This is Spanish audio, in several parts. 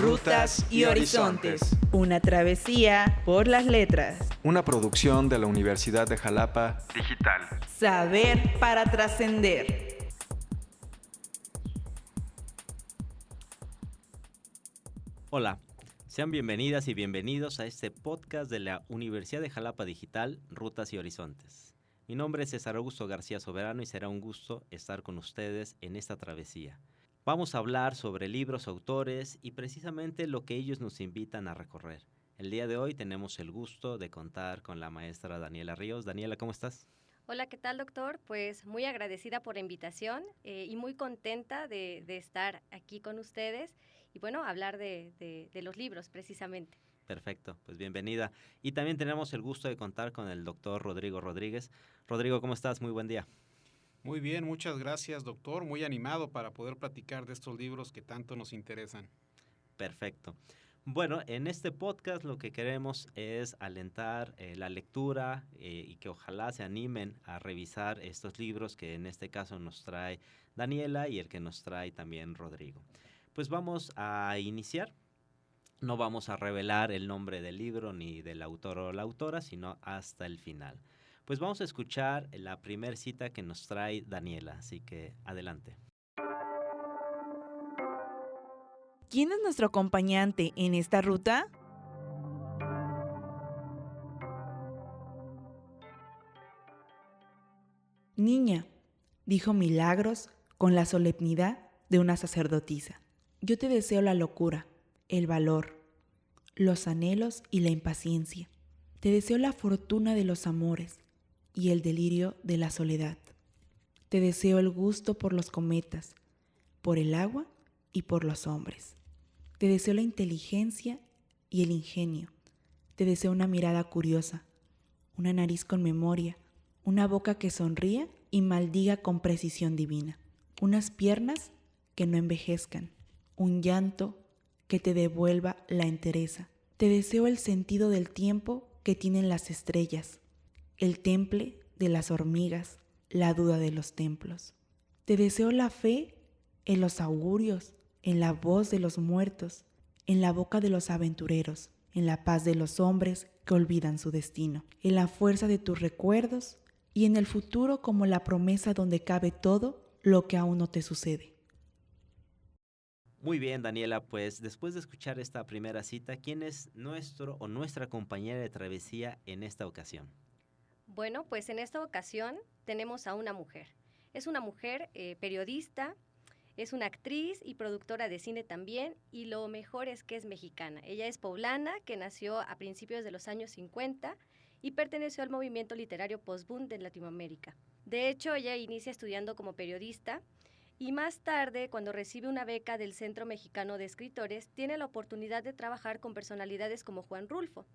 Rutas y Horizontes. Una travesía por las letras. Una producción de la Universidad de Jalapa Digital. Saber para trascender. Hola, sean bienvenidas y bienvenidos a este podcast de la Universidad de Jalapa Digital, Rutas y Horizontes. Mi nombre es César Augusto García Soberano y será un gusto estar con ustedes en esta travesía. Vamos a hablar sobre libros, autores y precisamente lo que ellos nos invitan a recorrer. El día de hoy tenemos el gusto de contar con la maestra Daniela Ríos. Daniela, ¿cómo estás? Hola, ¿qué tal, doctor? Pues muy agradecida por la invitación y muy contenta de estar aquí con ustedes y bueno, hablar de los libros precisamente. Perfecto, pues bienvenida. Y también tenemos el gusto de contar con el doctor Rodrigo Rodríguez. Rodrigo, ¿cómo estás? Muy buen día. Muy bien, muchas gracias, doctor. Muy animado para poder platicar de estos libros que tanto nos interesan. Perfecto. Bueno, en este podcast lo que queremos es alentar la lectura y que ojalá se animen a revisar estos libros que en este caso nos trae Daniela y el que nos trae también Rodrigo. Pues vamos a iniciar. No vamos a revelar el nombre del libro ni del autor o la autora, sino hasta el final. Pues vamos a escuchar la primera cita que nos trae Daniela, así que adelante. ¿Quién es nuestro acompañante en esta ruta? Niña, dijo Milagros con la solemnidad de una sacerdotisa. Yo te deseo la locura, el valor, los anhelos y la impaciencia. Te deseo la fortuna de los amores y el delirio de la soledad. Te deseo el gusto por los cometas, por el agua y por los hombres. Te deseo la inteligencia y el ingenio. Te deseo una mirada curiosa, una nariz con memoria, una boca que sonría y maldiga con precisión divina, unas piernas que no envejezcan, un llanto que te devuelva la entereza. Te deseo el sentido del tiempo que tienen las estrellas, el temple de las hormigas, la duda de los templos. Te deseo la fe en los augurios, en la voz de los muertos, en la boca de los aventureros, en la paz de los hombres que olvidan su destino, en la fuerza de tus recuerdos y en el futuro como la promesa donde cabe todo lo que aún no te sucede. Muy bien, Daniela, pues después de escuchar esta primera cita, ¿quién es nuestro o nuestra compañera de travesía en esta ocasión? Bueno, pues en esta ocasión tenemos a una mujer. Es una mujer periodista, es una actriz y productora de cine también, y lo mejor es que es mexicana. Ella es poblana, que nació a principios de los años 50 y perteneció al movimiento literario post-boom de Latinoamérica. De hecho, ella inicia estudiando como periodista y más tarde, cuando recibe una beca del Centro Mexicano de Escritores, tiene la oportunidad de trabajar con personalidades como Juan Rulfo.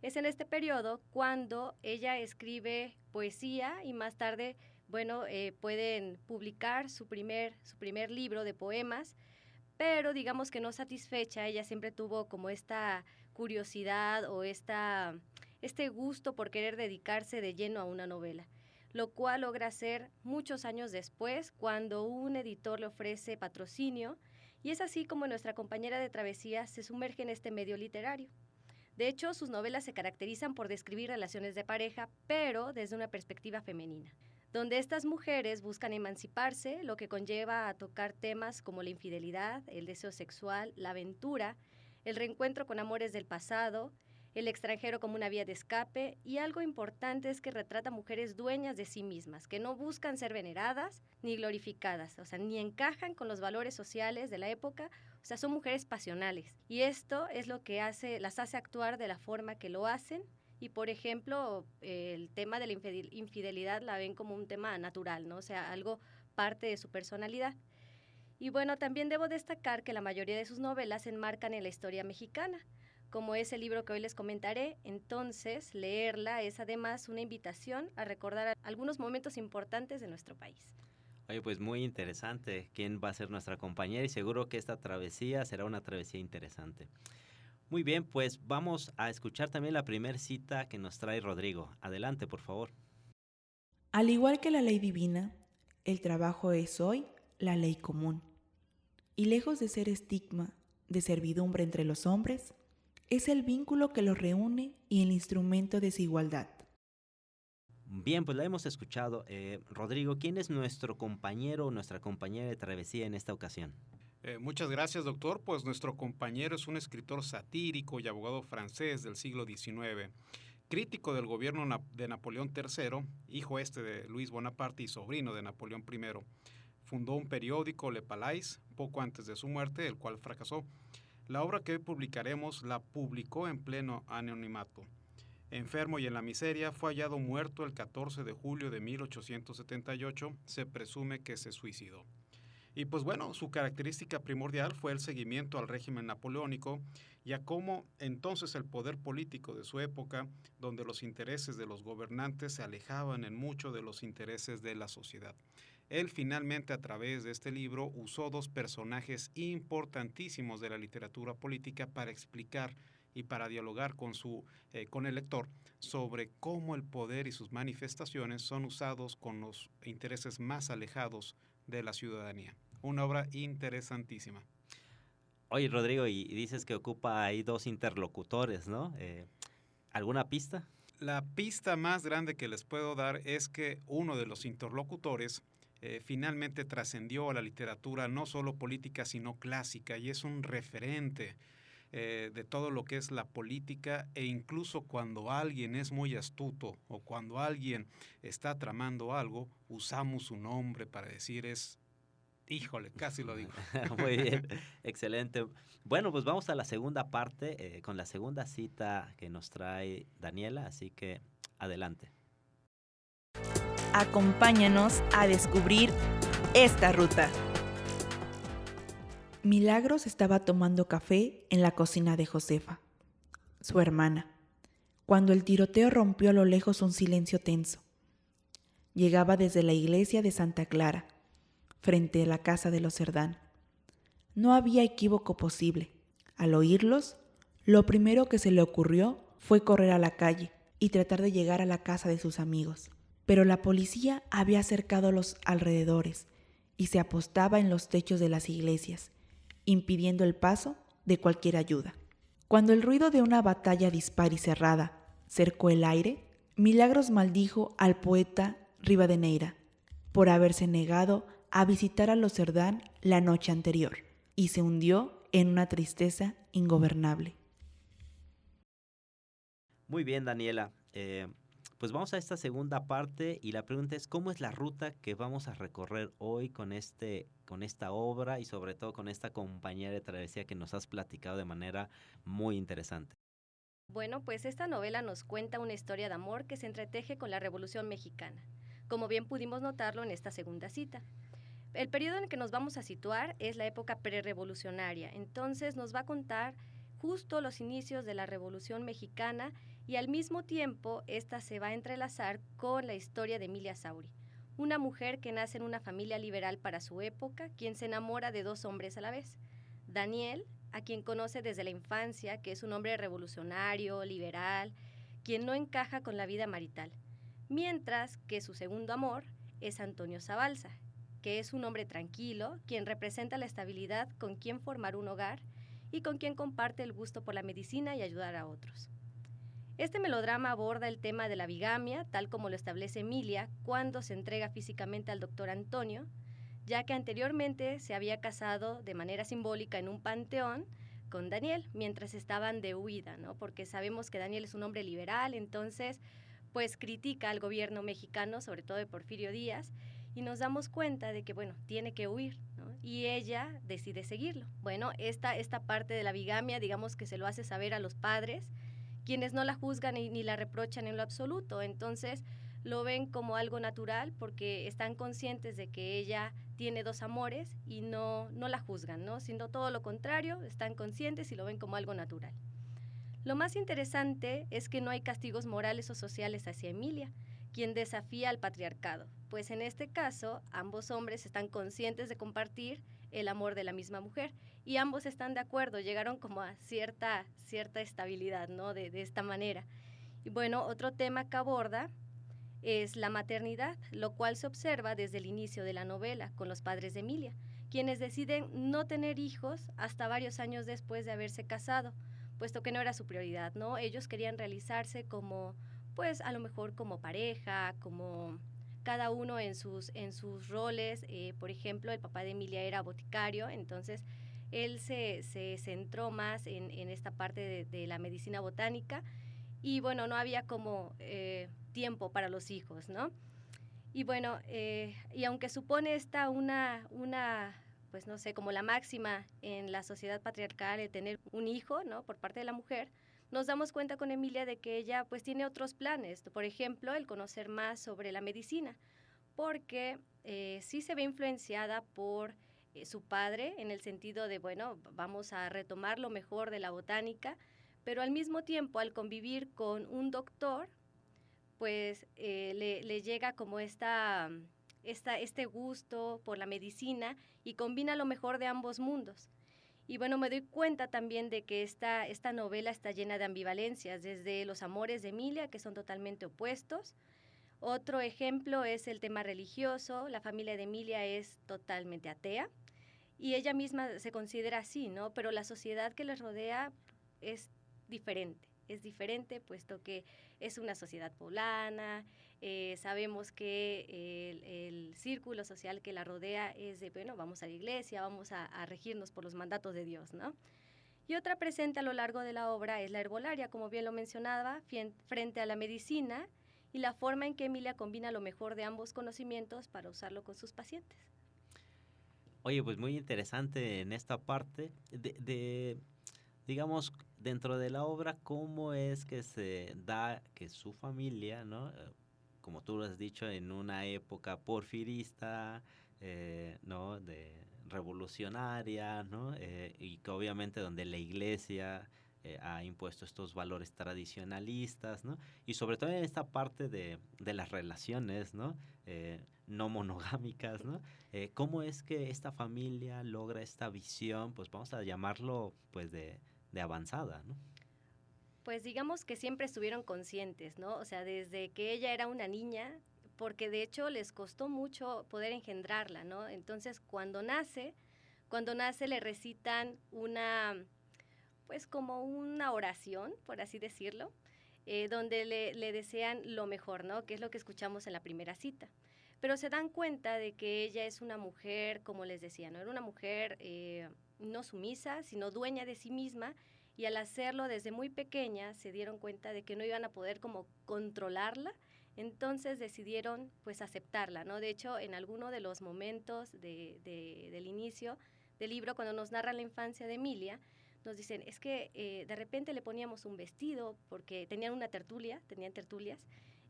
Es en este periodo cuando ella escribe poesía y más tarde, pueden publicar su primer libro de poemas, pero digamos que no satisfecha, ella siempre tuvo como esta curiosidad o este gusto por querer dedicarse de lleno a una novela, lo cual logra hacer muchos años después cuando un editor le ofrece patrocinio, y es así como nuestra compañera de travesía se sumerge en este medio literario. De hecho, sus novelas se caracterizan por describir relaciones de pareja, pero desde una perspectiva femenina, donde estas mujeres buscan emanciparse, lo que conlleva a tocar temas como la infidelidad, el deseo sexual, la aventura, el reencuentro con amores del pasado, el extranjero como una vía de escape, y algo importante es que retrata mujeres dueñas de sí mismas, que no buscan ser veneradas ni glorificadas, o sea, ni encajan con los valores sociales de la época, o sea, son mujeres pasionales. Y esto es lo que las hace actuar de la forma que lo hacen, y por ejemplo, el tema de la infidelidad la ven como un tema natural, ¿no? O sea, algo parte de su personalidad. Y bueno, también debo destacar que la mayoría de sus novelas se enmarcan en la historia mexicana, como es el libro que hoy les comentaré. Entonces, leerla es además una invitación a recordar algunos momentos importantes de nuestro país. Oye, pues muy interesante quién va a ser nuestra compañera y seguro que esta travesía será una travesía interesante. Muy bien, pues vamos a escuchar también la primera cita que nos trae Rodrigo. Adelante, por favor. Al igual que la ley divina, el trabajo es hoy la ley común. Y lejos de ser estigma, de servidumbre entre los hombres, es el vínculo que los reúne y el instrumento de desigualdad. Bien, pues la hemos escuchado. Rodrigo, ¿quién es nuestro compañero o nuestra compañera de travesía en esta ocasión? Muchas gracias, doctor. Pues nuestro compañero es un escritor satírico y abogado francés del siglo XIX, crítico del gobierno de Napoleón III, hijo de Luis Bonaparte y sobrino de Napoleón I. Fundó un periódico, Le Palais, poco antes de su muerte, el cual fracasó. La obra que hoy publicaremos la publicó en pleno anonimato. Enfermo y en la miseria, fue hallado muerto el 14 de julio de 1878. Se presume que se suicidó. Y pues bueno, su característica primordial fue el seguimiento al régimen napoleónico y a cómo entonces el poder político de su época, donde los intereses de los gobernantes se alejaban en mucho de los intereses de la sociedad. Él finalmente, a través de este libro, usó dos personajes importantísimos de la literatura política para explicar y para dialogar con el lector sobre cómo el poder y sus manifestaciones son usados con los intereses más alejados de la ciudadanía. Una obra interesantísima. Oye, Rodrigo, y dices que ocupa ahí dos interlocutores, ¿no? ¿Alguna pista? La pista más grande que les puedo dar es que uno de los interlocutores finalmente trascendió a la literatura no solo política, sino clásica, y es un referente de todo lo que es la política, e incluso cuando alguien es muy astuto o cuando alguien está tramando algo, usamos su nombre para decir híjole, casi lo digo. Muy bien, excelente. Bueno, pues vamos a la segunda parte con la segunda cita que nos trae Daniela, así que adelante. Acompáñanos a descubrir esta ruta. Milagros estaba tomando café en la cocina de Josefa, su hermana, cuando el tiroteo rompió a lo lejos un silencio tenso. Llegaba desde la iglesia de Santa Clara, frente a la casa de los Cerdán. No había equívoco posible. Al oírlos, lo primero que se le ocurrió fue correr a la calle y tratar de llegar a la casa de sus amigos. Pero la policía había cercado los alrededores y se apostaba en los techos de las iglesias, impidiendo el paso de cualquier ayuda. Cuando el ruido de una batalla dispar y cerrada cercó el aire, Milagros maldijo al poeta Rivadeneira por haberse negado a visitar a los Cerdán la noche anterior y se hundió en una tristeza ingobernable. Muy bien, Daniela. Pues vamos a esta segunda parte y la pregunta es ¿cómo es la ruta que vamos a recorrer hoy con esta obra y sobre todo con esta compañera de travesía que nos has platicado de manera muy interesante? Bueno, pues esta novela nos cuenta una historia de amor que se entreteje con la Revolución Mexicana, como bien pudimos notarlo en esta segunda cita. El periodo en el que nos vamos a situar es la época prerevolucionaria, entonces nos va a contar justo los inicios de la Revolución Mexicana y al mismo tiempo esta se va a entrelazar con la historia de Emilia Sauri, una mujer que nace en una familia liberal para su época, quien se enamora de dos hombres a la vez. Daniel, a quien conoce desde la infancia, que es un hombre revolucionario, liberal, quien no encaja con la vida marital, mientras que su segundo amor es Antonio Zabalza, que es un hombre tranquilo, quien representa la estabilidad con quien formar un hogar y con quien comparte el gusto por la medicina y ayudar a otros. Este melodrama aborda el tema de la bigamia, tal como lo establece Emilia cuando se entrega físicamente al doctor Antonio, ya que anteriormente se había casado de manera simbólica en un panteón con Daniel, mientras estaban de huida, ¿no? Porque sabemos que Daniel es un hombre liberal, entonces pues critica al gobierno mexicano, sobre todo de Porfirio Díaz, y nos damos cuenta de que, bueno, tiene que huir, ¿no? Y ella decide seguirlo. Bueno, esta parte de la bigamia, digamos que se lo hace saber a los padres, quienes no la juzgan ni la reprochan en lo absoluto, entonces lo ven como algo natural porque están conscientes de que ella tiene dos amores y no la juzgan, ¿no? Sino todo lo contrario, están conscientes y lo ven como algo natural. Lo más interesante es que no hay castigos morales o sociales hacia Emilia, quien desafía al patriarcado, pues en este caso ambos hombres están conscientes de compartir el amor de la misma mujer y ambos están de acuerdo, llegaron como a cierta estabilidad, ¿no? De esta manera. Y bueno, otro tema que aborda es la maternidad, lo cual se observa desde el inicio de la novela con los padres de Emilia, quienes deciden no tener hijos hasta varios años después de haberse casado, puesto que no era su prioridad, ¿no? Ellos querían realizarse como, pues a lo mejor como pareja, como cada uno en sus roles. Por ejemplo, el papá de Emilia era boticario, entonces él se centró más en esta parte de la medicina botánica, y bueno, no había como tiempo para los hijos, ¿no? Y bueno, y aunque supone esta una, pues no sé, como la máxima en la sociedad patriarcal el tener un hijo, ¿no?, por parte de la mujer, nos damos cuenta con Emilia de que ella pues tiene otros planes, por ejemplo, el conocer más sobre la medicina, porque sí se ve influenciada por su padre, en el sentido de, bueno, vamos a retomar lo mejor de la botánica, pero al mismo tiempo, al convivir con un doctor, pues le llega como este gusto por la medicina y combina lo mejor de ambos mundos. Y bueno, me doy cuenta también de que esta novela está llena de ambivalencias, desde los amores de Emilia, que son totalmente opuestos. Otro ejemplo es el tema religioso. La familia de Emilia es totalmente atea y ella misma se considera así, ¿no? Pero la sociedad que les rodea es diferente, puesto que es una sociedad poblana. Sabemos que el círculo social que la rodea es de, bueno, vamos a la iglesia, vamos a regirnos por los mandatos de Dios, ¿no? Y otra presente a lo largo de la obra es la herbolaria, como bien lo mencionaba, frente a la medicina, y la forma en que Emilia combina lo mejor de ambos conocimientos para usarlo con sus pacientes. Oye, pues muy interesante en esta parte digamos, dentro de la obra, cómo es que se da que su familia, ¿no? Como tú lo has dicho, en una época porfirista, ¿no?, de revolucionaria, ¿no? Y que obviamente donde la iglesia ha impuesto estos valores tradicionalistas, ¿no? Y sobre todo en esta parte de las relaciones, ¿no? No monogámicas, ¿no? ¿Cómo es que esta familia logra esta visión, pues vamos a llamarlo, pues de avanzada, ¿no? Pues digamos que siempre estuvieron conscientes, ¿no? O sea, desde que ella era una niña, porque de hecho les costó mucho poder engendrarla, ¿no? Entonces, cuando nace le recitan pues como una oración, por así decirlo, donde le desean lo mejor, ¿no? Que es lo que escuchamos en la primera cita. Pero se dan cuenta de que ella es una mujer, como les decía, ¿no? Era una mujer no sumisa, sino dueña de sí misma, y al hacerlo desde muy pequeña se dieron cuenta de que no iban a poder como controlarla, entonces decidieron pues aceptarla, ¿no? De hecho, en alguno de los momentos del inicio del libro, cuando nos narran la infancia de Emilia, nos dicen, es que de repente le poníamos un vestido, porque tenían tertulias,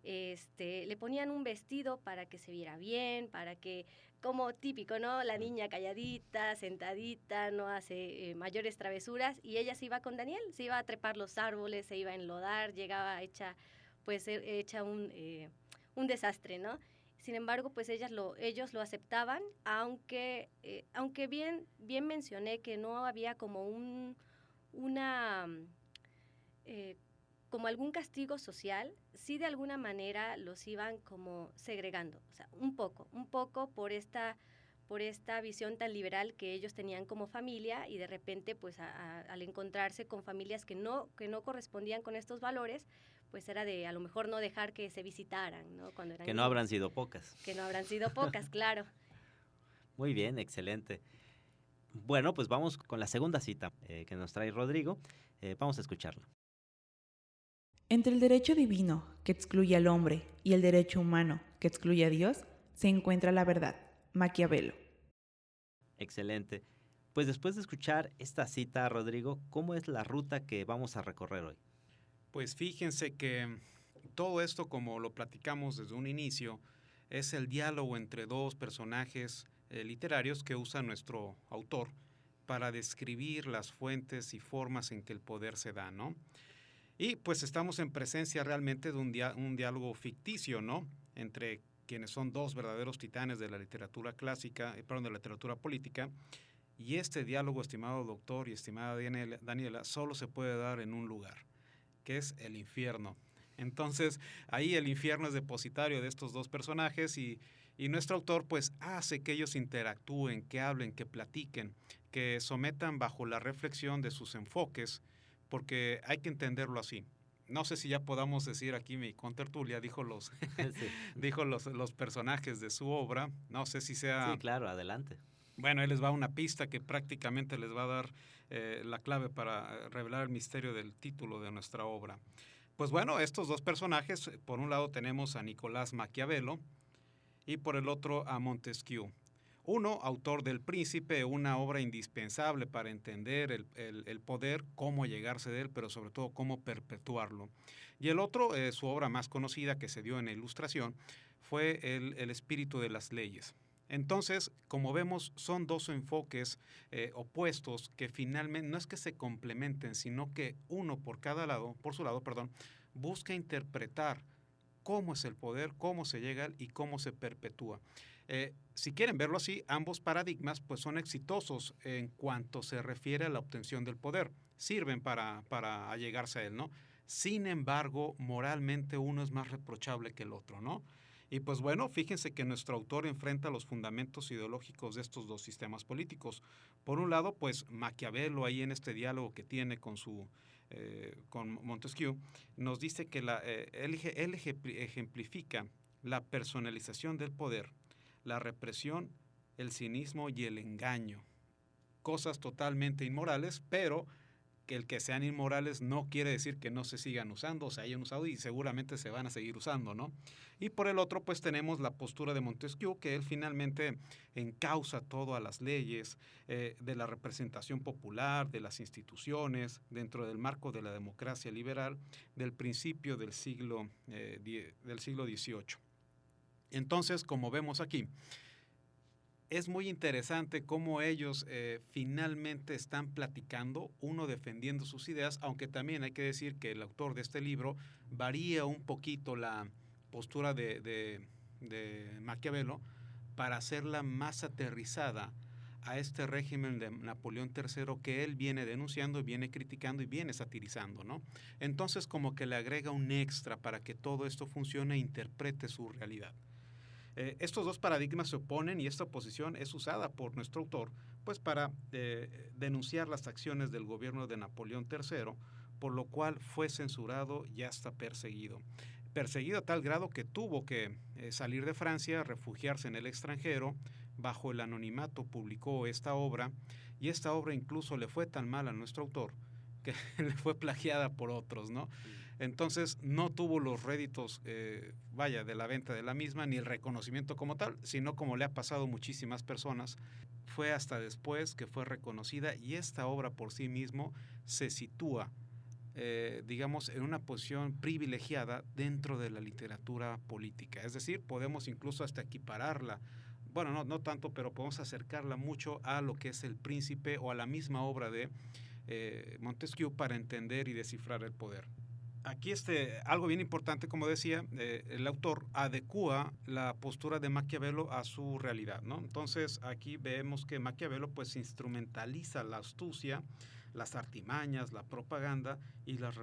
le ponían un vestido para que se viera bien, para que, como típico, ¿no? La niña calladita, sentadita, no hace mayores travesuras, y ella se iba con Daniel, se iba a trepar los árboles, se iba a enlodar, llegaba hecha un desastre, ¿no? Sin embargo, pues ellos lo aceptaban, aunque bien mencioné que no había como como algún castigo social, sí de alguna manera los iban como segregando, o sea, un poco por esta visión tan liberal que ellos tenían como familia, y de repente pues al encontrarse con familias que no correspondían con estos valores, pues era de a lo mejor no dejar que se visitaran, ¿no? Cuando eran que no niños. habrán sido pocas. Que no habrán sido pocas, claro. Muy bien, excelente. Bueno, pues vamos con la segunda cita que nos trae Rodrigo. Vamos a escucharla. Entre el derecho divino, que excluye al hombre, y el derecho humano, que excluye a Dios, se encuentra la verdad. Maquiavelo. Excelente. Pues después de escuchar esta cita, Rodrigo, ¿cómo es la ruta que vamos a recorrer hoy? Pues fíjense que todo esto, como lo platicamos desde un inicio, es el diálogo entre dos personajes literarios que usa nuestro autor para describir las fuentes y formas en que el poder se da, ¿no? Y pues estamos en presencia realmente de un diálogo ficticio, ¿no? Entre quienes son dos verdaderos titanes de la literatura clásica, de la literatura política. Y este diálogo, estimado doctor y estimada Daniela, solo se puede dar en un lugar, que es el infierno. Entonces, ahí el infierno es depositario de estos dos personajes y Y nuestro autor pues hace que ellos interactúen, que hablen, que platiquen, que sometan bajo la reflexión de sus enfoques, porque hay que entenderlo así. No sé si ya podamos decir aquí, mi contertulia dijo Sí. dijo los personajes de su obra. No sé si sea... Sí, claro, adelante. Bueno, él les va a una pista que prácticamente les va a dar la clave para revelar el misterio del título de nuestra obra. Pues bueno, estos dos personajes, por un lado tenemos a Nicolás Maquiavelo y por el otro a Montesquieu. Uno, autor del Príncipe, una obra indispensable para entender el poder, cómo llegarse de él, pero sobre todo cómo perpetuarlo. Y el otro, su obra más conocida que se dio en la Ilustración, fue el Espíritu de las Leyes. Entonces, como vemos, son dos enfoques opuestos que finalmente no es que se complementen, sino que uno por su lado, busca interpretar cómo es el poder, cómo se llega y cómo se perpetúa. Si quieren verlo así, ambos paradigmas pues, son exitosos en cuanto se refiere a la obtención del poder. Sirven para allegarse a él, ¿no? Sin embargo, moralmente uno es más reprochable que el otro, ¿no? Y pues bueno, fíjense que nuestro autor enfrenta los fundamentos ideológicos de estos dos sistemas políticos. Por un lado, pues Maquiavelo ahí en este diálogo que tiene con Montesquieu, nos dice que él ejemplifica la personalización del poder, la represión, el cinismo y el engaño. Cosas totalmente inmorales, pero que el que sean inmorales no quiere decir que no se sigan usando, se hayan usado y seguramente se van a seguir usando, ¿no? Y por el otro, pues tenemos la postura de Montesquieu, que él finalmente encausa todo a las leyes, de la representación popular, de las instituciones, dentro del marco de la democracia liberal, del principio del siglo XVIII. Entonces, como vemos aquí, es muy interesante cómo ellos finalmente están platicando, uno defendiendo sus ideas, aunque también hay que decir que el autor de este libro varía un poquito la postura de Maquiavelo para hacerla más aterrizada a este régimen de Napoleón III que él viene denunciando, viene criticando y viene satirizando, ¿no? Entonces como que le agrega un extra para que todo esto funcione e interprete su realidad. Estos dos paradigmas se oponen y esta oposición es usada por nuestro autor pues para denunciar las acciones del gobierno de Napoleón III, por lo cual fue censurado y hasta perseguido. Perseguido a tal grado que tuvo que salir de Francia, refugiarse en el extranjero, bajo el anonimato publicó esta obra, y esta obra incluso le fue tan mal a nuestro autor que le fue plagiada por otros, ¿no? Entonces no tuvo los réditos, de la venta de la misma, ni el reconocimiento como tal, sino como le ha pasado a muchísimas personas. Fue hasta después que fue reconocida y esta obra por sí mismo se sitúa, digamos, en una posición privilegiada dentro de la literatura política. Es decir, podemos incluso hasta equipararla, bueno, no tanto, pero podemos acercarla mucho a lo que es El Príncipe o a la misma obra de Montesquieu para entender y descifrar el poder. Aquí algo bien importante, como decía, el autor adecúa la postura de Maquiavelo a su realidad, ¿no? Entonces aquí vemos que Maquiavelo pues instrumentaliza la astucia, las artimañas, la propaganda y las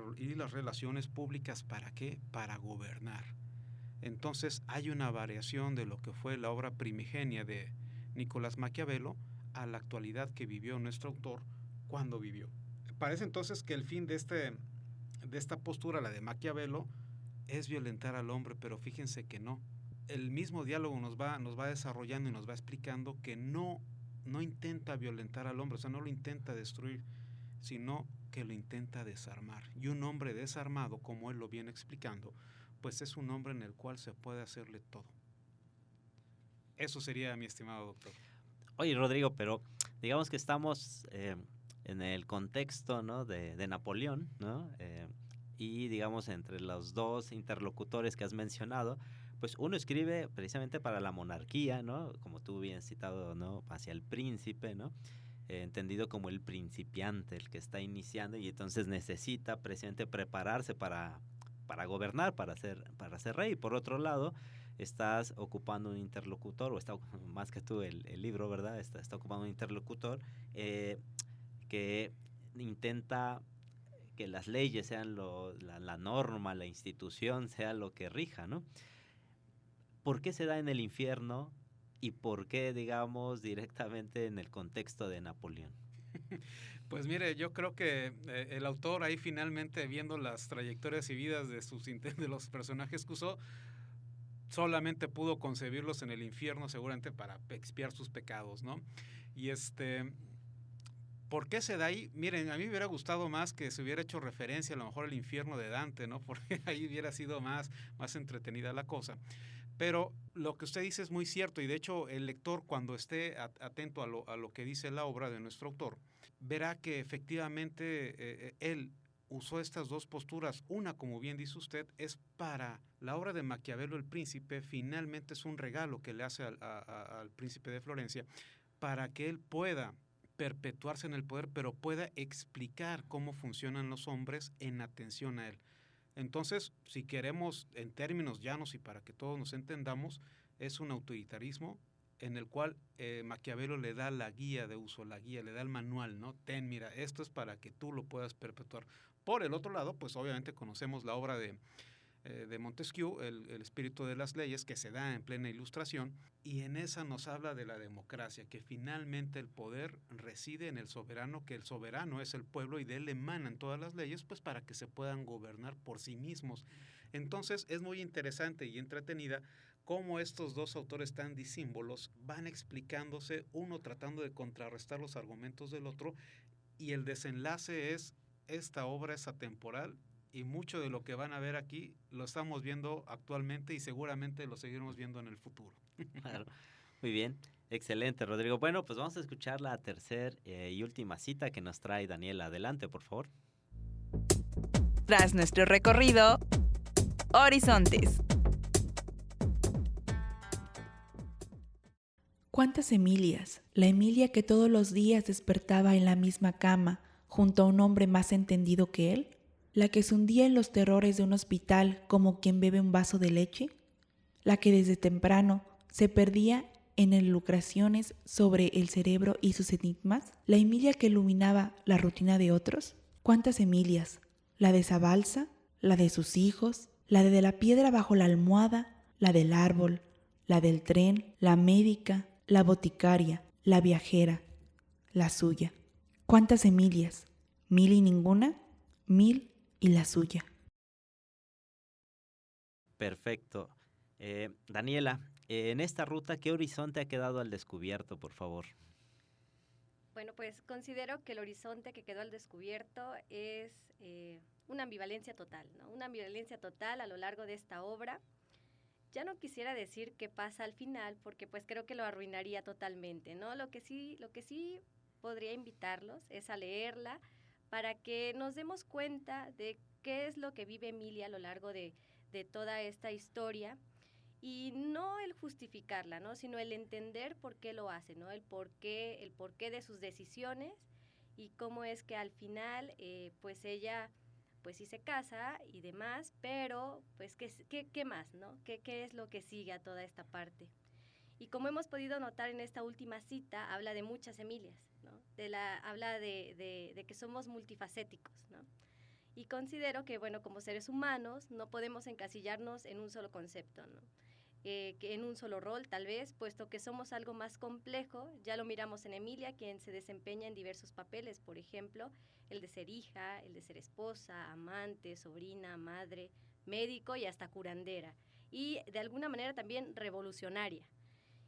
relaciones públicas. ¿Para qué? Para gobernar. Entonces hay una variación de lo que fue la obra primigenia de Nicolás Maquiavelo a la actualidad que vivió nuestro autor cuando vivió. Parece entonces que el fin de esta postura, la de Maquiavelo, es violentar al hombre, pero fíjense que no. El mismo diálogo nos va desarrollando y nos va explicando que no intenta violentar al hombre, o sea, no lo intenta destruir, sino que lo intenta desarmar. Y un hombre desarmado, como él lo viene explicando, pues es un hombre en el cual se puede hacerle todo. Eso sería, mi estimado doctor. Oye, Rodrigo, pero digamos que estamos en el contexto, ¿no?, de Napoleón, ¿no? Y digamos entre los dos interlocutores que has mencionado, pues uno escribe precisamente para la monarquía, ¿no? Como tú bien citado, ¿no? Hacia el príncipe, ¿no? Entendido como el principiante, el que está iniciando y entonces necesita precisamente prepararse para gobernar, para ser rey. Por otro lado, estás ocupando un interlocutor, o está más que tú el libro, ¿verdad? Está ocupando un interlocutor que intenta que las leyes sean la norma, la institución sea lo que rija, ¿no? ¿por qué se da en el infierno y por qué, digamos, directamente en el contexto de Napoleón? Pues mire, yo creo que el autor ahí finalmente viendo las trayectorias y vidas de los personajes que usó, solamente pudo concebirlos en el infierno seguramente para expiar sus pecados, ¿no? Y ¿por qué se da ahí? Miren, a mí me hubiera gustado más que se hubiera hecho referencia a lo mejor al infierno de Dante, ¿no? Porque ahí hubiera sido más entretenida la cosa. Pero lo que usted dice es muy cierto y de hecho el lector cuando esté atento a lo que dice la obra de nuestro autor, verá que efectivamente él usó estas dos posturas. Una, como bien dice usted, es para la obra de Maquiavelo, El Príncipe, finalmente es un regalo que le hace al príncipe de Florencia para que él pueda perpetuarse en el poder, pero pueda explicar cómo funcionan los hombres en atención a él. Entonces, si queremos en términos llanos y para que todos nos entendamos, es un autoritarismo en el cual Maquiavelo le da la guía de uso, la guía, le da el manual, ¿no? Mira, esto es para que tú lo puedas perpetuar. Por el otro lado, pues obviamente conocemos la obra de Montesquieu, el espíritu de las leyes, que se da en plena Ilustración, y en esa nos habla de la democracia, que finalmente el poder reside en el soberano, que el soberano es el pueblo y de él emanan todas las leyes, pues para que se puedan gobernar por sí mismos. Entonces es muy interesante y entretenida cómo estos dos autores tan disímbolos van explicándose, uno tratando de contrarrestar los argumentos del otro, y el desenlace es, esta obra es atemporal, y mucho de lo que van a ver aquí lo estamos viendo actualmente y seguramente lo seguiremos viendo en el futuro. Claro. Muy bien, excelente, Rodrigo. Bueno, pues vamos a escuchar la tercera y última cita que nos trae Daniela. Adelante, por favor. Tras nuestro recorrido, Horizontes. ¿Cuántas Emilias? La Emilia que todos los días despertaba en la misma cama, junto a un hombre más entendido que él, la que se hundía en los terrores de un hospital como quien bebe un vaso de leche, la que desde temprano se perdía en elucubraciones sobre el cerebro y sus enigmas, la Emilia que iluminaba la rutina de otros. ¿Cuántas Emilias? La de Zabalza, la de sus hijos, la de la piedra bajo la almohada, la del árbol, la del tren, la médica, la boticaria, la viajera, la suya. ¿Cuántas Emilias? ¿Mil y ninguna? Mil y la suya. Perfecto. Daniela, en esta ruta, ¿qué horizonte ha quedado al descubierto, por favor? Bueno, pues considero que el horizonte que quedó al descubierto es una ambivalencia total, ¿no? Una ambivalencia total a lo largo de esta obra. Ya no quisiera decir qué pasa al final, porque pues creo que lo arruinaría totalmente, ¿no? Lo que sí podría invitarlos es a leerla para que nos demos cuenta de qué es lo que vive Emilia a lo largo de toda esta historia, y no el justificarla, ¿no? Sino el entender por qué lo hace, ¿no? El porqué de sus decisiones y cómo es que al final pues ella pues sí se casa y demás, pero pues ¿qué más, ¿no? ¿Qué es lo que sigue a toda esta parte? Y como hemos podido notar en esta última cita, habla de muchas Emilias, ¿no? Habla de que somos multifacéticos, ¿no? Y considero que, bueno, como seres humanos no podemos encasillarnos en un solo concepto, ¿no? Que en un solo rol, tal vez, puesto que somos algo más complejo. Ya lo miramos en Emilia, quien se desempeña en diversos papeles, por ejemplo, el de ser hija, el de ser esposa, amante, sobrina, madre, médico y hasta curandera. Y de alguna manera también revolucionaria.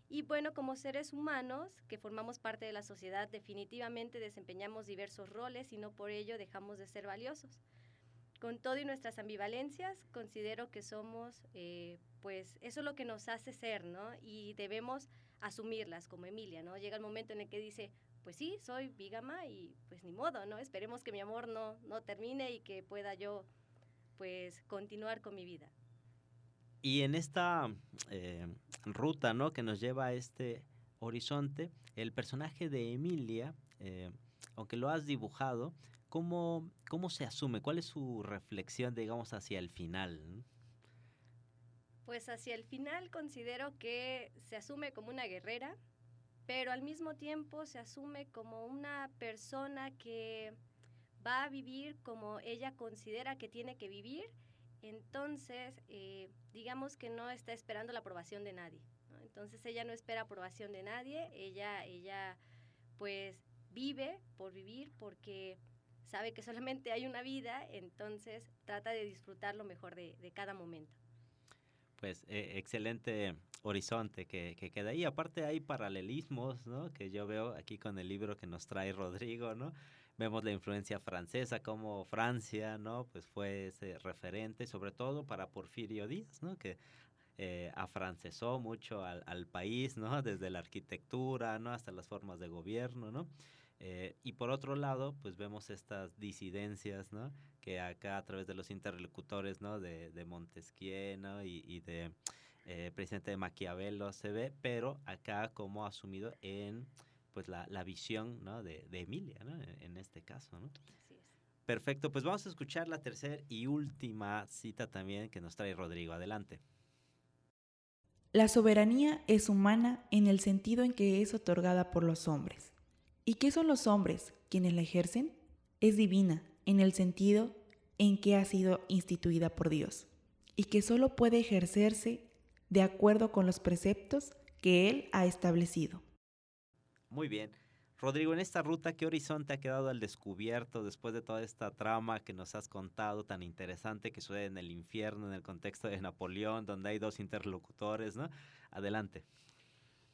Y bueno, como seres humanos que formamos parte de la sociedad, definitivamente desempeñamos diversos roles y no por ello dejamos de ser valiosos. Con todo y nuestras ambivalencias, considero que somos, pues eso es lo que nos hace ser, ¿no? Y debemos asumirlas como Emilia, ¿no? Llega el momento en el que dice, pues sí, soy bígama y pues ni modo, ¿no? Esperemos que mi amor no termine y que pueda yo, pues, continuar con mi vida. Y en esta ruta, ¿no?, que nos lleva a este horizonte, el personaje de Emilia, aunque lo has dibujado, ¿cómo se asume? ¿Cuál es su reflexión, digamos, hacia el final? Pues hacia el final considero que se asume como una guerrera, pero al mismo tiempo se asume como una persona que va a vivir como ella considera que tiene que vivir Entonces, digamos que no está esperando la aprobación de nadie, ¿no? Entonces ella no espera aprobación de nadie, ella pues vive por vivir porque sabe que solamente hay una vida, entonces trata de disfrutar lo mejor de cada momento. Pues excelente horizonte que queda ahí. Aparte hay paralelismos, ¿no? Que yo veo aquí con el libro que nos trae Rodrigo, ¿no? Vemos la influencia francesa, como Francia, ¿no? Pues fue ese referente, sobre todo para Porfirio Díaz, ¿no? Que afrancesó mucho al país, ¿no? Desde la arquitectura, ¿no? Hasta las formas de gobierno, ¿no? Y por otro lado, pues vemos estas disidencias, ¿no? Que acá a través de los interlocutores, ¿no? De Montesquieu, ¿no? Y de presidente de Maquiavelo se ve, pero acá como asumido en pues la visión, ¿no? de Emilia, ¿no? En este caso, ¿no? Así es. Perfecto, pues vamos a escuchar la tercera y última cita también que nos trae Rodrigo. Adelante. La soberanía es humana en el sentido en que es otorgada por los hombres. ¿Y qué son los hombres quienes la ejercen? Es divina en el sentido en que ha sido instituida por Dios y que solo puede ejercerse de acuerdo con los preceptos que Él ha establecido. Muy bien. Rodrigo, en esta ruta, ¿qué horizonte ha quedado al descubierto después de toda esta trama que nos has contado tan interesante que sucede en el infierno, en el contexto de Napoleón, donde hay dos interlocutores, ¿no? Adelante.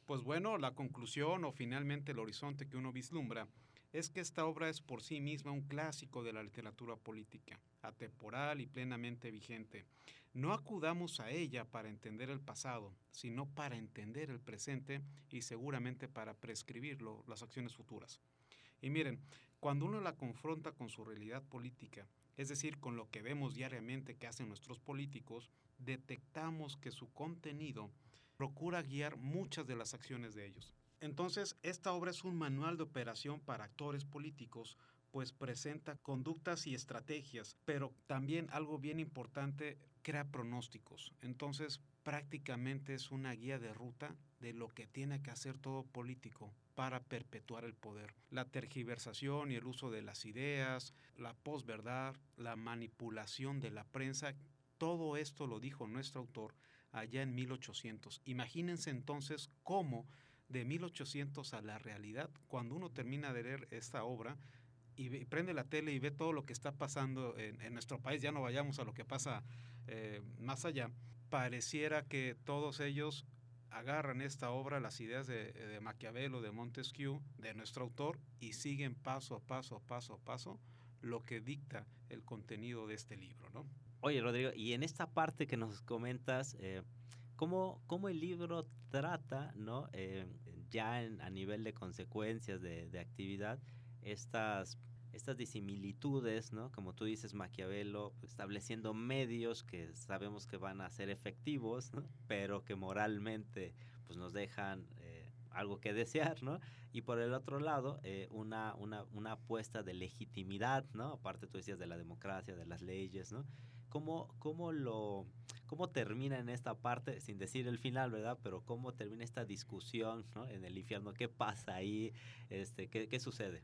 Pues bueno, la conclusión o finalmente el horizonte que uno vislumbra es que esta obra es por sí misma un clásico de la literatura política, atemporal y plenamente vigente. No acudamos a ella para entender el pasado, sino para entender el presente y seguramente para prescribirlo, las acciones futuras. Y miren, cuando uno la confronta con su realidad política, es decir, con lo que vemos diariamente que hacen nuestros políticos, detectamos que su contenido procura guiar muchas de las acciones de ellos. Entonces, esta obra es un manual de operación para actores políticos, pues presenta conductas y estrategias, pero también algo bien importante, crea pronósticos. Entonces, prácticamente es una guía de ruta de lo que tiene que hacer todo político para perpetuar el poder. La tergiversación y el uso de las ideas, la posverdad, la manipulación de la prensa, todo esto lo dijo nuestro autor allá en 1800. Imagínense entonces cómo de 1800 a la realidad, cuando uno termina de leer esta obra y prende la tele y ve todo lo que está pasando en nuestro país, ya no vayamos a lo que pasa más allá, pareciera que todos ellos agarran esta obra, las ideas de Maquiavelo, de Montesquieu, de nuestro autor, y siguen paso a paso lo que dicta el contenido de este libro, ¿no? Oye, Rodrigo, y en esta parte que nos comentas, ¿cómo el libro trata, ¿no? Ya a nivel de consecuencias de actividad, estas disimilitudes, ¿no? Como tú dices, Maquiavelo, pues, estableciendo medios que sabemos que van a ser efectivos, ¿no? Pero que moralmente pues, nos dejan algo que desear, ¿no? Y por el otro lado, una apuesta de legitimidad, ¿no? Aparte tú decías de la democracia, de las leyes, ¿no? ¿Cómo termina en esta parte, sin decir el final, ¿verdad? Pero cómo termina esta discusión, ¿no? En el infierno, ¿qué pasa ahí? ¿Qué sucede?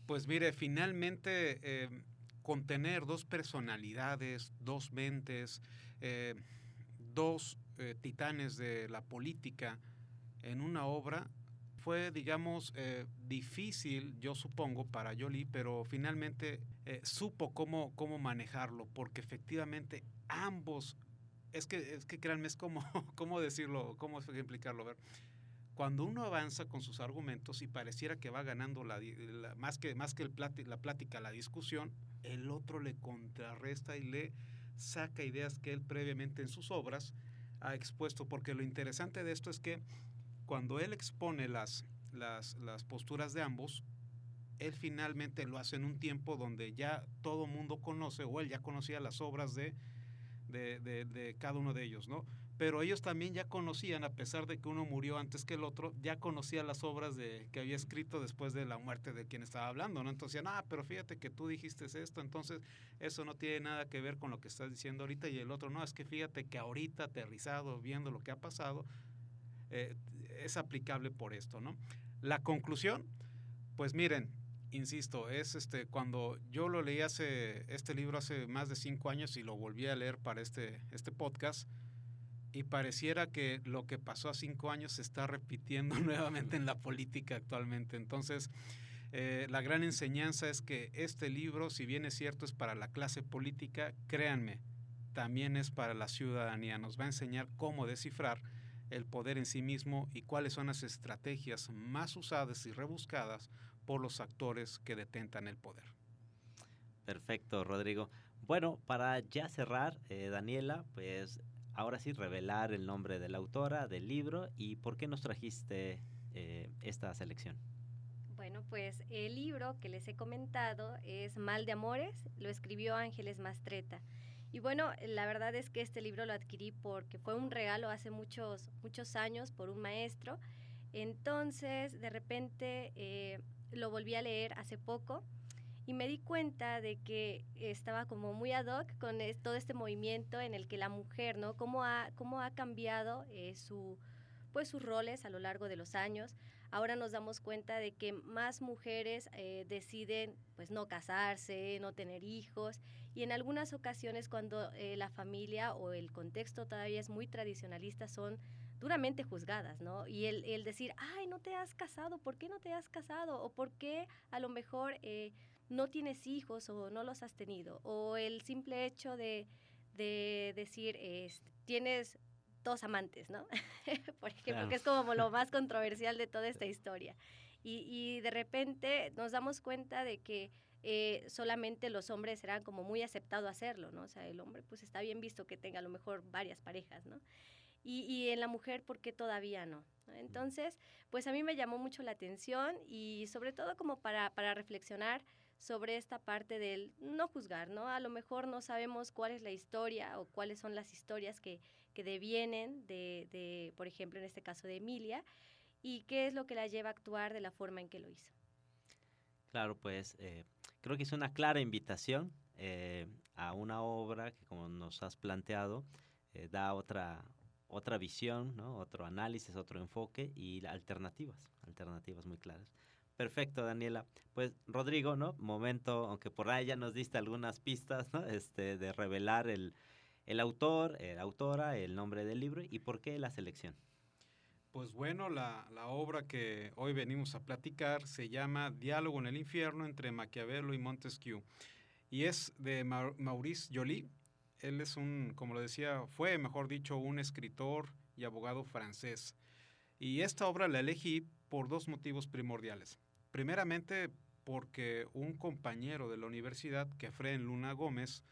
Pues mire, finalmente contener dos personalidades, dos mentes, dos titanes de la política en una obra fue, digamos, difícil, yo supongo, para Joly, pero finalmente supo cómo manejarlo, porque efectivamente ambos, es que créanme, es como, ¿cómo decirlo? ¿Cómo explicarlo? A ver, cuando uno avanza con sus argumentos y pareciera que va ganando más que la plática, la discusión, el otro le contrarresta y le saca ideas que él previamente en sus obras ha expuesto, porque lo interesante de esto es que cuando él expone las posturas de ambos, él finalmente lo hace en un tiempo donde ya todo mundo conoce, o él ya conocía las obras de cada uno de ellos, ¿no? Pero ellos también ya conocían, a pesar de que uno murió antes que el otro, ya conocía las obras que había escrito después de la muerte de quien estaba hablando, ¿no? Entonces decían, pero fíjate que tú dijiste esto, entonces eso no tiene nada que ver con lo que estás diciendo ahorita, y el otro, no, es que fíjate que ahorita, aterrizado, viendo lo que ha pasado, es aplicable por esto, ¿no? La conclusión, pues miren, insisto, es cuando yo lo leí este libro hace más de 5 años y lo volví a leer para este podcast, y pareciera que lo que pasó hace 5 años se está repitiendo nuevamente en la política actualmente. Entonces, la gran enseñanza es que este libro, si bien es cierto, es para la clase política, créanme, también es para la ciudadanía. Nos va a enseñar cómo descifrar el poder en sí mismo y cuáles son las estrategias más usadas y rebuscadas por los actores que detentan el poder. Perfecto, Rodrigo. Bueno, para ya cerrar, Daniela, pues ahora sí revelar el nombre de la autora del libro y por qué nos trajiste esta selección. Bueno, pues el libro que les he comentado es Mal de Amores, lo escribió Ángeles Mastretta. Y bueno, la verdad es que este libro lo adquirí porque fue un regalo hace muchos años por un maestro. Entonces, de repente lo volví a leer hace poco y me di cuenta de que estaba como muy ad hoc con todo este movimiento en el que la mujer, ¿no? Cómo ha cambiado pues sus roles a lo largo de los años. Ahora nos damos cuenta de que más mujeres deciden pues no casarse, no tener hijos, y en algunas ocasiones cuando la familia o el contexto todavía es muy tradicionalista son duramente juzgadas, ¿no? Y el decir, ay, no te has casado, ¿por qué no te has casado? O ¿por qué a lo mejor no tienes hijos o no los has tenido? O el simple hecho de decir, tienes 2 amantes, ¿no? Por ejemplo, claro, que es como lo más controversial de toda esta historia. Y de repente nos damos cuenta de que solamente los hombres eran como muy aceptado hacerlo, ¿no? O sea, el hombre pues está bien visto que tenga a lo mejor varias parejas, ¿no? Y en la mujer, ¿por qué todavía no? Entonces, pues a mí me llamó mucho la atención y sobre todo como para reflexionar sobre esta parte del no juzgar, ¿no? A lo mejor no sabemos cuál es la historia o cuáles son las historias que devienen de, por ejemplo, en este caso de Emilia, y qué es lo que la lleva a actuar de la forma en que lo hizo. Claro, pues creo que es una clara invitación a una obra que, como nos has planteado, da otra visión, ¿no? Otro análisis, otro enfoque y alternativas muy claras. Perfecto, Daniela. Pues, Rodrigo, ¿no? Momento, aunque por ahí ya nos diste algunas pistas, ¿no? De revelar el autor, la autora, el nombre del libro y por qué la selección. Pues bueno, la obra que hoy venimos a platicar se llama Diálogo en el infierno entre Maquiavelo y Montesquieu y es de Maurice Joly. Él es como lo decía, fue, mejor dicho, un escritor y abogado francés. Y esta obra la elegí por 2 motivos primordiales. Primeramente, porque un compañero de la universidad, Kefren Luna Gómez,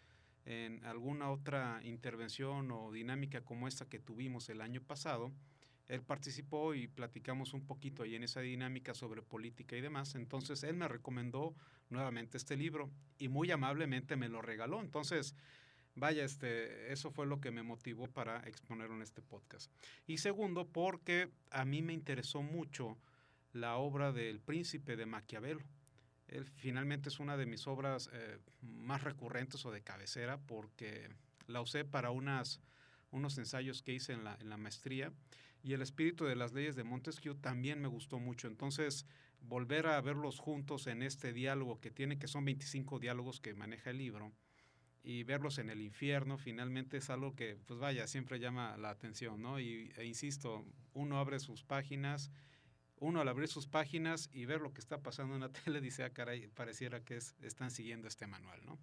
en alguna otra intervención o dinámica como esta que tuvimos el año pasado, él participó y platicamos un poquito ahí en esa dinámica sobre política y demás. Entonces, él me recomendó nuevamente este libro y muy amablemente me lo regaló. Entonces, vaya, eso fue lo que me motivó para exponerlo en este podcast. Y segundo, porque a mí me interesó mucho la obra del Príncipe de Maquiavelo. Él finalmente es una de mis obras más recurrentes o de cabecera porque la usé para unos ensayos que hice en la maestría, y el espíritu de las leyes de Montesquieu también me gustó mucho. Entonces, volver a verlos juntos en este diálogo que son 25 diálogos que maneja el libro, y verlos en el infierno, finalmente es algo que, pues vaya, siempre llama la atención, ¿no? E insisto, uno al abrir sus páginas y ver lo que está pasando en la tele, dice, ah, caray, pareciera que están siguiendo este manual, ¿no?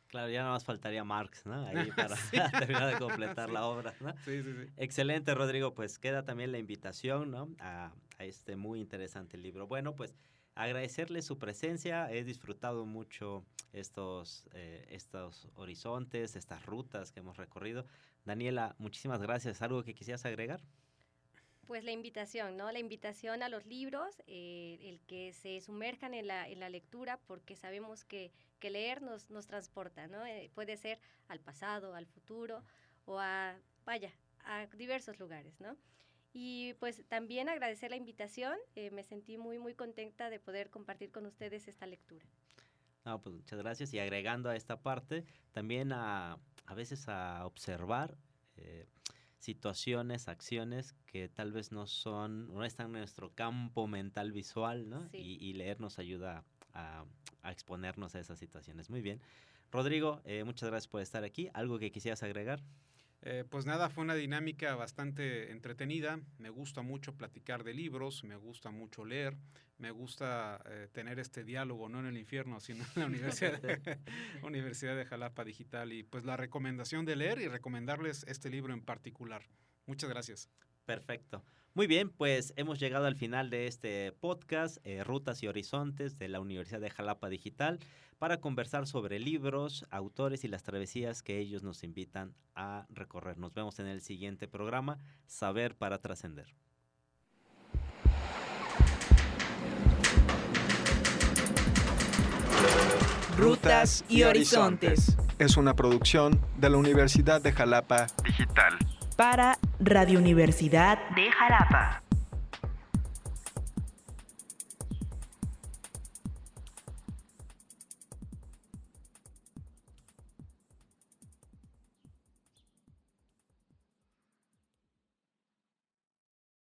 Claro, ya nada más faltaría Marx, ¿no? Ahí para sí, terminar de completar sí, la obra, ¿no? Sí. Excelente, Rodrigo. Pues queda también la invitación, ¿no? A este muy interesante libro. Bueno, pues agradecerle su presencia. He disfrutado mucho estos horizontes, estas rutas que hemos recorrido. Daniela, muchísimas gracias. ¿Algo que quisieras agregar? Pues la invitación, ¿no? La invitación a los libros, el que se sumerjan en la lectura, porque sabemos que leer nos transporta, ¿no? Puede ser al pasado, al futuro o a diversos lugares, ¿no? Y pues también agradecer la invitación, me sentí muy, muy contenta de poder compartir con ustedes esta lectura. No, pues muchas gracias. Y agregando a esta parte, también a veces a observar situaciones, acciones que tal vez no están en nuestro campo mental visual, ¿no? Sí. Y leer nos ayuda a exponernos a esas situaciones. Muy bien. Rodrigo, muchas gracias por estar aquí. ¿Algo que quisieras agregar? Pues nada, fue una dinámica bastante entretenida. Me gusta mucho platicar de libros, me gusta mucho leer, me gusta tener este diálogo, no en el infierno, sino en la Universidad de Jalapa Digital. Y pues la recomendación de leer y recomendarles este libro en particular. Muchas gracias. Perfecto. Muy bien, pues hemos llegado al final de este podcast, Rutas y Horizontes de la Universidad de Jalapa Digital, para conversar sobre libros, autores y las travesías que ellos nos invitan a recorrer. Nos vemos en el siguiente programa, Saber para Trascender. Rutas y Horizontes. Es una producción de la Universidad de Jalapa Digital. Para Radio Universidad de Jalapa.